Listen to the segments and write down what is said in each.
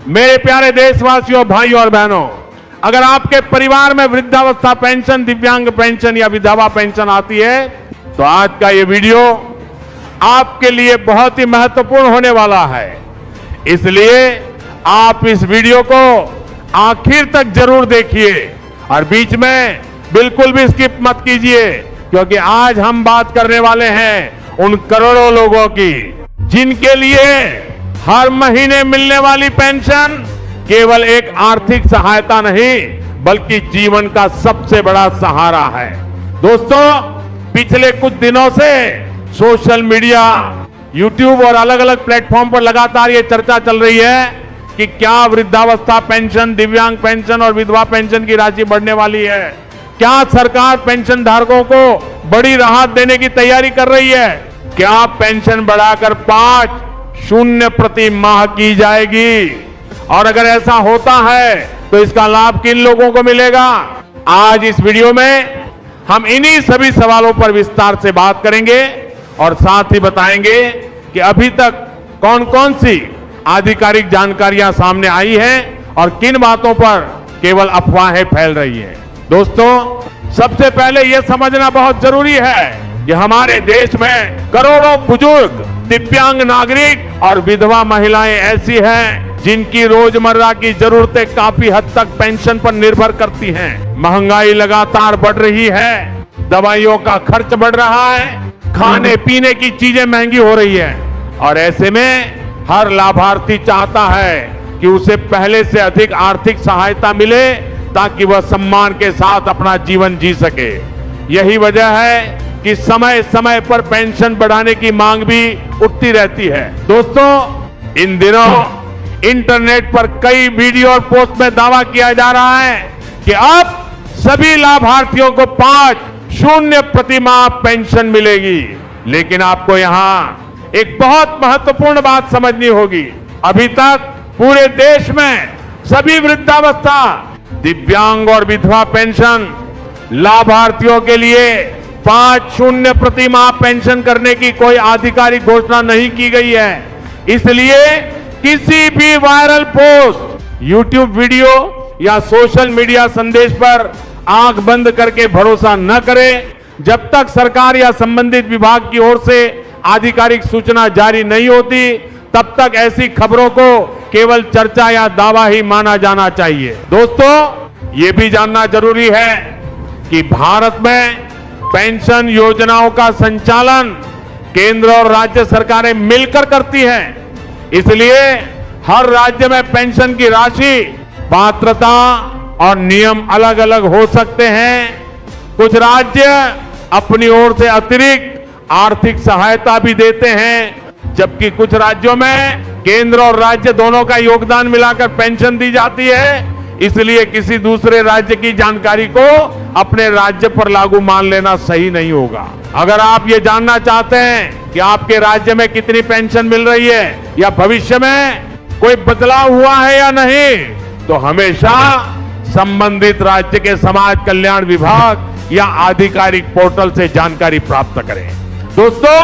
मेरे प्यारे देशवासियों, भाइयों और बहनों, अगर आपके परिवार में वृद्धावस्था पेंशन, दिव्यांग पेंशन या विधवा पेंशन आती है तो आज का ये वीडियो आपके लिए बहुत ही महत्वपूर्ण होने वाला है। इसलिए आप इस वीडियो को आखिर तक जरूर देखिए और बीच में बिल्कुल भी स्किप मत कीजिए, क्योंकि आज हम बात करने वाले हैं उन करोड़ों लोगों की जिनके लिए हर महीने मिलने वाली पेंशन केवल एक आर्थिक सहायता नहीं बल्कि जीवन का सबसे बड़ा सहारा है। दोस्तों, पिछले कुछ दिनों से सोशल मीडिया, यूट्यूब और अलग अलग प्लेटफॉर्म पर लगातार ये चर्चा चल रही है कि क्या वृद्धावस्था पेंशन, दिव्यांग पेंशन और विधवा पेंशन की राशि बढ़ने वाली है। क्या सरकार पेंशन धारकों को बड़ी राहत देने की तैयारी कर रही है। क्या पेंशन बढ़ाकर 5 प्रति माह की जाएगी, और अगर ऐसा होता है तो इसका लाभ किन लोगों को मिलेगा। आज इस वीडियो में हम इन्हीं सभी सवालों पर विस्तार से बात करेंगे और साथ ही बताएंगे कि अभी तक कौन कौन सी आधिकारिक जानकारियां सामने आई हैं और किन बातों पर केवल अफवाहें फैल रही हैं। दोस्तों, सबसे पहले यह समझना बहुत जरूरी है कि हमारे देश में करोड़ों बुजुर्ग, दिव्यांग नागरिक और विधवा महिलाएं ऐसी हैं जिनकी रोजमर्रा की जरूरतें काफी हद तक पेंशन पर निर्भर करती हैं। महंगाई लगातार बढ़ रही है, दवाइयों का खर्च बढ़ रहा है, खाने पीने की चीजें महंगी हो रही है और ऐसे में हर लाभार्थी चाहता है कि उसे पहले से अधिक आर्थिक सहायता मिले ताकि वह सम्मान के साथ अपना जीवन जी सके। यही वजह है कि समय समय पर पेंशन बढ़ाने की मांग भी उठती रहती है। दोस्तों, इन दिनों इंटरनेट पर कई वीडियो और पोस्ट में दावा किया जा रहा है कि अब सभी लाभार्थियों को 5 प्रति माह पेंशन मिलेगी। लेकिन आपको यहां एक बहुत महत्वपूर्ण बात समझनी होगी। अभी तक पूरे देश में सभी वृद्धावस्था, दिव्यांग और विधवा पेंशन लाभार्थियों के लिए 5 प्रति माह पेंशन करने की कोई आधिकारिक घोषणा नहीं की गई है। इसलिए किसी भी वायरल पोस्ट, यूट्यूब वीडियो या सोशल मीडिया संदेश पर आंख बंद करके भरोसा न करें। जब तक सरकार या संबंधित विभाग की ओर से आधिकारिक सूचना जारी नहीं होती, तब तक ऐसी खबरों को केवल चर्चा या दावा ही माना जाना चाहिए। दोस्तों, ये भी जानना जरूरी है कि भारत में पेंशन योजनाओं का संचालन केंद्र और राज्य सरकारें मिलकर करती हैं। इसलिए हर राज्य में पेंशन की राशि, पात्रता और नियम अलग अलग हो सकते हैं। कुछ राज्य अपनी ओर से अतिरिक्त आर्थिक सहायता भी देते हैं, जबकि कुछ राज्यों में केंद्र और राज्य दोनों का योगदान मिलाकर पेंशन दी जाती है। इसलिए किसी दूसरे राज्य की जानकारी को अपने राज्य पर लागू मान लेना सही नहीं होगा। अगर आप ये जानना चाहते हैं कि आपके राज्य में कितनी पेंशन मिल रही है या भविष्य में कोई बदलाव हुआ है या नहीं, तो हमेशा संबंधित राज्य के समाज कल्याण विभाग या आधिकारिक पोर्टल से जानकारी प्राप्त करें। दोस्तों,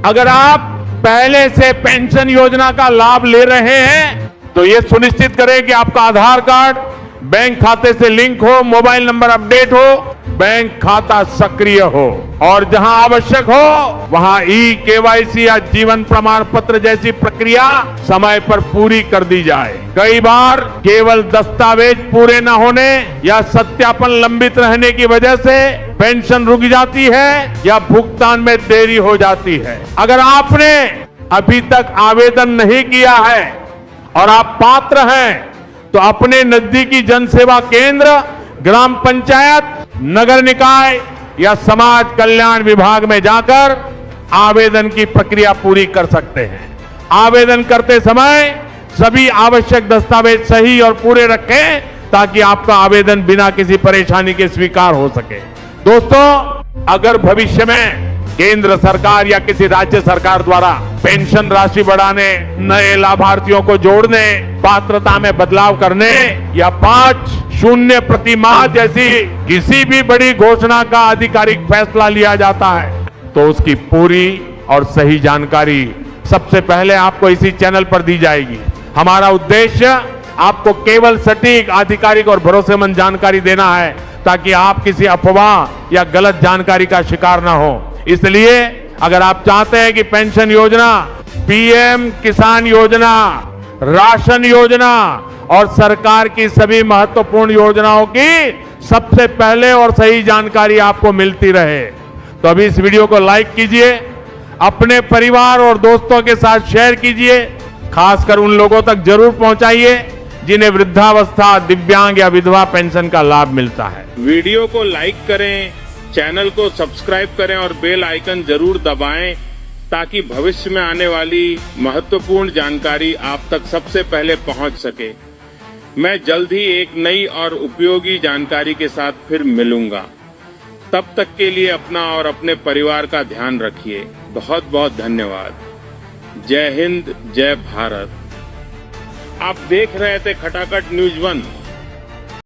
अगर आप पहले से पेंशन योजना का लाभ ले रहे हैं तो ये सुनिश्चित करें कि आपका आधार कार्ड बैंक खाते से लिंक हो, मोबाइल नंबर अपडेट हो, बैंक खाता सक्रिय हो और जहां आवश्यक हो वहां ई-केवाईसी या जीवन प्रमाण पत्र जैसी प्रक्रिया समय पर पूरी कर दी जाए। कई बार केवल दस्तावेज पूरे न होने या सत्यापन लंबित रहने की वजह से पेंशन रुक जाती है या भुगतान में देरी हो जाती है। अगर आपने अभी तक आवेदन नहीं किया है और आप पात्र हैं तो अपने नजदीकी जनसेवा केंद्र, ग्राम पंचायत, नगर निकाय या समाज कल्याण विभाग में जाकर आवेदन की प्रक्रिया पूरी कर सकते हैं। आवेदन करते समय सभी आवश्यक दस्तावेज सही और पूरे रखें ताकि आपका आवेदन बिना किसी परेशानी के स्वीकार हो सके। दोस्तों, अगर भविष्य में केंद्र सरकार या किसी राज्य सरकार द्वारा पेंशन राशि बढ़ाने, नए लाभार्थियों को जोड़ने, पात्रता में बदलाव करने या 5 प्रति माह जैसी किसी भी बड़ी घोषणा का आधिकारिक फैसला लिया जाता है तो उसकी पूरी और सही जानकारी सबसे पहले आपको इसी चैनल पर दी जाएगी। हमारा उद्देश्य आपको केवल सटीक, आधिकारिक और भरोसेमंद जानकारी देना है ताकि आप किसी अफवाह या गलत जानकारी का शिकार ना हो। इसलिए अगर आप चाहते हैं कि पेंशन योजना, पीएम किसान योजना, राशन योजना और सरकार की सभी महत्वपूर्ण योजनाओं की सबसे पहले और सही जानकारी आपको मिलती रहे, तो अभी इस वीडियो को लाइक कीजिए, अपने परिवार और दोस्तों के साथ शेयर कीजिए, खासकर उन लोगों तक जरूर पहुंचाइए जिन्हें वृद्धावस्था, दिव्यांग या विधवा पेंशन का लाभ मिलता है। वीडियो को लाइक करें, चैनल को सब्सक्राइब करें और बेल आइकन जरूर दबाएं ताकि भविष्य में आने वाली महत्वपूर्ण जानकारी आप तक सबसे पहले पहुंच सके। मैं जल्द ही एक नई और उपयोगी जानकारी के साथ फिर मिलूंगा। तब तक के लिए अपना और अपने परिवार का ध्यान रखिए। बहुत बहुत धन्यवाद। जय हिंद, जय भारत। आप देख रहे थे खटाखट न्यूज़ 1।